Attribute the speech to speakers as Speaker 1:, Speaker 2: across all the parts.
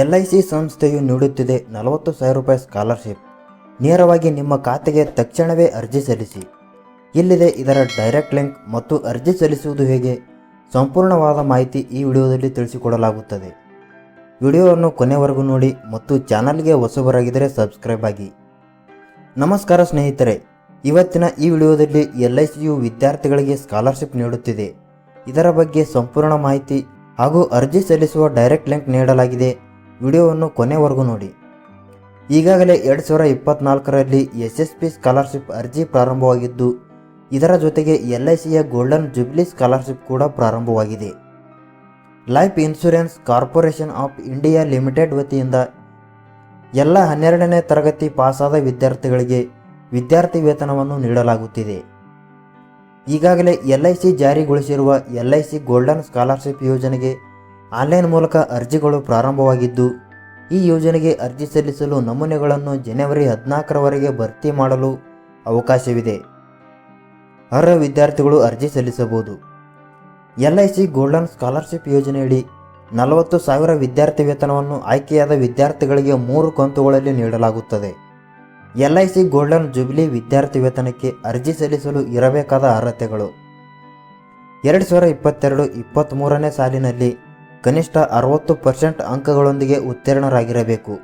Speaker 1: LIC ಸಂಸ್ಥೆಯು ನೀಡುತ್ತಿದೆ 40,000 ರೂಪಾಯಿ ಸ್ಕಾಲರ್ಶಿಪ್. ನೇರವಾಗಿ ನಿಮ್ಮ ಖಾತೆಗೆ ತಕ್ಷಣವೇ ಅರ್ಜಿ ಸಲ್ಲಿಸಿ. ಇಲ್ಲಿದೆ ಇದರ ಡೈರೆಕ್ಟ್ ಲಿಂಕ್ ಮತ್ತು ಅರ್ಜಿ ಸಲ್ಲಿಸುವುದು ಹೇಗೆ ಸಂಪೂರ್ಣವಾದ ಮಾಹಿತಿ ಈ ವಿಡಿಯೋದಲ್ಲಿ ತಿಳಿಸಿಕೊಡಲಾಗುತ್ತದೆ. ವಿಡಿಯೋವನ್ನು ಕೊನೆವರೆಗೂ ನೋಡಿ ಮತ್ತು ಚಾನಲ್ಗೆ ಹೊಸಬರಾಗಿದ್ದರೆ ಸಬ್ಸ್ಕ್ರೈಬ್ ಆಗಿ. ನಮಸ್ಕಾರ ಸ್ನೇಹಿತರೆ, ಇವತ್ತಿನ ಈ ವಿಡಿಯೋದಲ್ಲಿ LICಯು ವಿದ್ಯಾರ್ಥಿಗಳಿಗೆ ಸ್ಕಾಲರ್ಶಿಪ್ ನೀಡುತ್ತಿದೆ. ಇದರ ಬಗ್ಗೆ ಸಂಪೂರ್ಣ ಮಾಹಿತಿ ಹಾಗೂ ಅರ್ಜಿ ಸಲ್ಲಿಸುವ ಡೈರೆಕ್ಟ್ ಲಿಂಕ್ ನೀಡಲಾಗಿದೆ. ವಿಡಿಯೋವನ್ನು ಕೊನೆವರೆಗೂ ನೋಡಿ. ಈಗಾಗಲೇ 2024ರಲ್ಲಿ SSP ಸ್ಕಾಲರ್ಶಿಪ್ ಅರ್ಜಿ ಪ್ರಾರಂಭವಾಗಿದ್ದು, ಇದರ ಜೊತೆಗೆ LICಯ ಗೋಲ್ಡನ್ ಜುಬ್ಲಿ ಸ್ಕಾಲರ್ಶಿಪ್ ಕೂಡ ಪ್ರಾರಂಭವಾಗಿದೆ. Life insurance corporation of India limited ವತಿಯಿಂದ ಎಲ್ಲ 12ನೇ ತರಗತಿ ಪಾಸಾದ ವಿದ್ಯಾರ್ಥಿಗಳಿಗೆ ವಿದ್ಯಾರ್ಥಿ ವೇತನವನ್ನು ನೀಡಲಾಗುತ್ತಿದೆ. ಈಗಾಗಲೇ LIC ಜಾರಿಗೊಳಿಸಿರುವ LIC ಗೋಲ್ಡನ್ ಸ್ಕಾಲರ್ಶಿಪ್ ಯೋಜನೆಗೆ ಆನ್ಲೈನ್ ಮೂಲಕ ಅರ್ಜಿಗಳು ಪ್ರಾರಂಭವಾಗಿದ್ದು, ಈ ಯೋಜನೆಗೆ ಅರ್ಜಿ ಸಲ್ಲಿಸಲು ನಮೂನೆಗಳನ್ನು ಜನವರಿ 14ರವರೆಗೆ ಭರ್ತಿ ಮಾಡಲು ಅವಕಾಶವಿದೆ. ಅರ್ಹ ವಿದ್ಯಾರ್ಥಿಗಳು ಅರ್ಜಿ ಸಲ್ಲಿಸಬಹುದು. LIC ಗೋಲ್ಡನ್ ಸ್ಕಾಲರ್ಶಿಪ್ ಯೋಜನೆಯಡಿ 40,000 ವಿದ್ಯಾರ್ಥಿ ವೇತನವನ್ನು ಆಯ್ಕೆಯಾದ ವಿದ್ಯಾರ್ಥಿಗಳಿಗೆ 3 ಕಂತುಗಳಲ್ಲಿ ನೀಡಲಾಗುತ್ತದೆ. LIC ಗೋಲ್ಡನ್ ಜುಬ್ಲಿ ವಿದ್ಯಾರ್ಥಿ ವೇತನಕ್ಕೆ ಅರ್ಜಿ ಸಲ್ಲಿಸಲು ಇರಬೇಕಾದ ಅರ್ಹತೆಗಳು: 2022-23ನೇ ಸಾಲಿನಲ್ಲಿ ಕನಿಷ್ಠ 60% ಅಂಕಗಳೊಂದಿಗೆ ಉತ್ತೀರ್ಣರಾಗಿರಬೇಕು.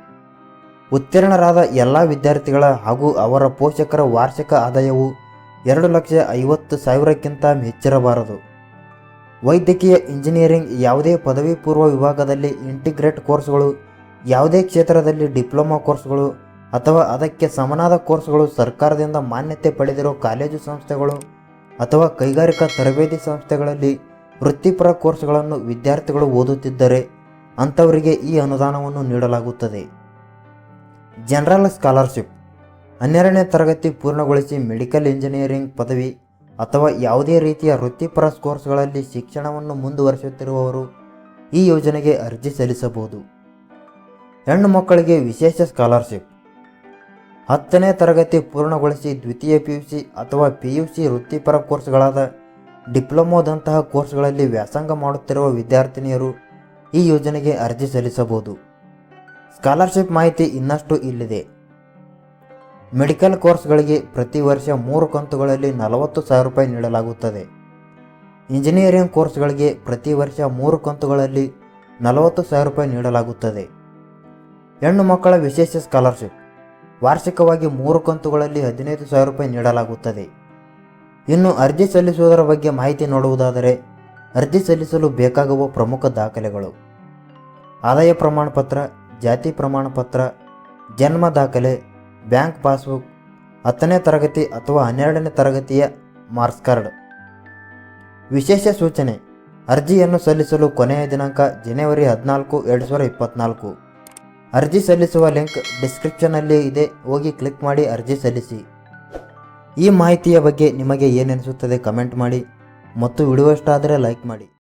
Speaker 1: ಉತ್ತೀರ್ಣರಾದ ಎಲ್ಲ ವಿದ್ಯಾರ್ಥಿಗಳ ಹಾಗೂ ಅವರ ಪೋಷಕರ ವಾರ್ಷಿಕ ಆದಾಯವು 2,50,000ಕ್ಕಿಂತ ಹೆಚ್ಚಿರಬಾರದು. ವೈದ್ಯಕೀಯ ಇಂಜಿನಿಯರಿಂಗ್ ಯಾವುದೇ ಪದವಿ ಪೂರ್ವ ವಿಭಾಗದಲ್ಲಿ ಇಂಟಿಗ್ರೇಟ್ ಕೋರ್ಸ್ಗಳು, ಯಾವುದೇ ಕ್ಷೇತ್ರದಲ್ಲಿ ಡಿಪ್ಲೊಮಾ ಕೋರ್ಸ್ಗಳು ಅಥವಾ ಅದಕ್ಕೆ ಸಮನಾದ ಕೋರ್ಸ್ಗಳು, ಸರ್ಕಾರದಿಂದ ಮಾನ್ಯತೆ ಪಡೆದಿರೋ ಕಾಲೇಜು ಸಂಸ್ಥೆಗಳು ಅಥವಾ ಕೈಗಾರಿಕಾ ತರಬೇತಿ ಸಂಸ್ಥೆಗಳಲ್ಲಿ ವೃತ್ತಿಪರ ಕೋರ್ಸ್ಗಳನ್ನು ವಿದ್ಯಾರ್ಥಿಗಳು ಓದುತ್ತಿದ್ದರೆ ಅಂಥವರಿಗೆ ಈ ಅನುದಾನವನ್ನು ನೀಡಲಾಗುತ್ತದೆ. ಜನರಲ್ ಸ್ಕಾಲರ್ಶಿಪ್: 12ನೇ ತರಗತಿ ಪೂರ್ಣಗೊಳಿಸಿ ಮೆಡಿಕಲ್ ಇಂಜಿನಿಯರಿಂಗ್ ಪದವಿ ಅಥವಾ ಯಾವುದೇ ರೀತಿಯ ವೃತ್ತಿಪರ ಕೋರ್ಸ್ಗಳಲ್ಲಿ ಶಿಕ್ಷಣವನ್ನು ಮುಂದುವರಿಸುತ್ತಿರುವವರು ಈ ಯೋಜನೆಗೆ ಅರ್ಜಿ ಸಲ್ಲಿಸಬಹುದು. ಹೆಣ್ಣು ಮಕ್ಕಳಿಗೆ ವಿಶೇಷ ಸ್ಕಾಲರ್ಶಿಪ್: 10ನೇ ತರಗತಿ ಪೂರ್ಣಗೊಳಿಸಿ ದ್ವಿತೀಯ PUC ಅಥವಾ PUC ವೃತ್ತಿಪರ ಕೋರ್ಸ್ಗಳಾದ ಡಿಪ್ಲೊಮೊದಂತಹ ಕೋರ್ಸ್ಗಳಲ್ಲಿ ವ್ಯಾಸಂಗ ಮಾಡುತ್ತಿರುವ ವಿದ್ಯಾರ್ಥಿನಿಯರು ಈ ಯೋಜನೆಗೆ ಅರ್ಜಿ ಸಲ್ಲಿಸಬಹುದು. ಸ್ಕಾಲರ್ಶಿಪ್ ಮಾಹಿತಿ ಇನ್ನಷ್ಟು ಇಲ್ಲಿದೆ. ಮೆಡಿಕಲ್ ಕೋರ್ಸ್ಗಳಿಗೆ ಪ್ರತಿ ವರ್ಷ 3 ಕಂತುಗಳಲ್ಲಿ 40,000 ರೂಪಾಯಿ ನೀಡಲಾಗುತ್ತದೆ. ಇಂಜಿನಿಯರಿಂಗ್ ಕೋರ್ಸ್ಗಳಿಗೆ ಪ್ರತಿ ವರ್ಷ 3 ಕಂತುಗಳಲ್ಲಿ 40,000 ರೂಪಾಯಿ ನೀಡಲಾಗುತ್ತದೆ. ಹೆಣ್ಣು ಮಕ್ಕಳ ವಿಶೇಷ ಸ್ಕಾಲರ್ಶಿಪ್: ವಾರ್ಷಿಕವಾಗಿ 3 ಕಂತುಗಳಲ್ಲಿ 15,000 ರೂಪಾಯಿ ನೀಡಲಾಗುತ್ತದೆ. ಇನ್ನು ಅರ್ಜಿ ಸಲ್ಲಿಸುವುದರ ಬಗ್ಗೆ ಮಾಹಿತಿ ನೋಡುವುದಾದರೆ, ಅರ್ಜಿ ಸಲ್ಲಿಸಲು ಬೇಕಾಗುವ ಪ್ರಮುಖ ದಾಖಲೆಗಳು: ಆದಾಯ ಪ್ರಮಾಣ ಪತ್ರ, ಜಾತಿ ಪ್ರಮಾಣ ಪತ್ರ, ಜನ್ಮ ದಾಖಲೆ, ಬ್ಯಾಂಕ್ ಪಾಸ್ಬುಕ್, 10ನೇ ತರಗತಿ ಅಥವಾ 12ನೇ ತರಗತಿಯ ಮಾರ್ಕ್ಸ್ ಕಾರ್ಡ್. ವಿಶೇಷ ಸೂಚನೆ: ಅರ್ಜಿಯನ್ನು ಸಲ್ಲಿಸಲು ಕೊನೆಯ ದಿನಾಂಕ ಜನವರಿ 14, 2024. ಅರ್ಜಿ ಸಲ್ಲಿಸುವ ಲಿಂಕ್ ಡಿಸ್ಕ್ರಿಪ್ಷನ್ನಲ್ಲಿ ಇದೆ, ಹೋಗಿ ಕ್ಲಿಕ್ ಮಾಡಿ ಅರ್ಜಿ ಸಲ್ಲಿಸಿ. ಈ ಮಾಹಿತಿಯ ಬಗ್ಗೆ ನಿಮಗೆ ಏನೆನಿಸುತ್ತದೆ ಕಮೆಂಟ್ ಮಾಡಿ ಮತ್ತು ವಿಡಿಯೋ ಇಷ್ಟ ಆದರೆ ಲೈಕ್ ಮಾಡಿ.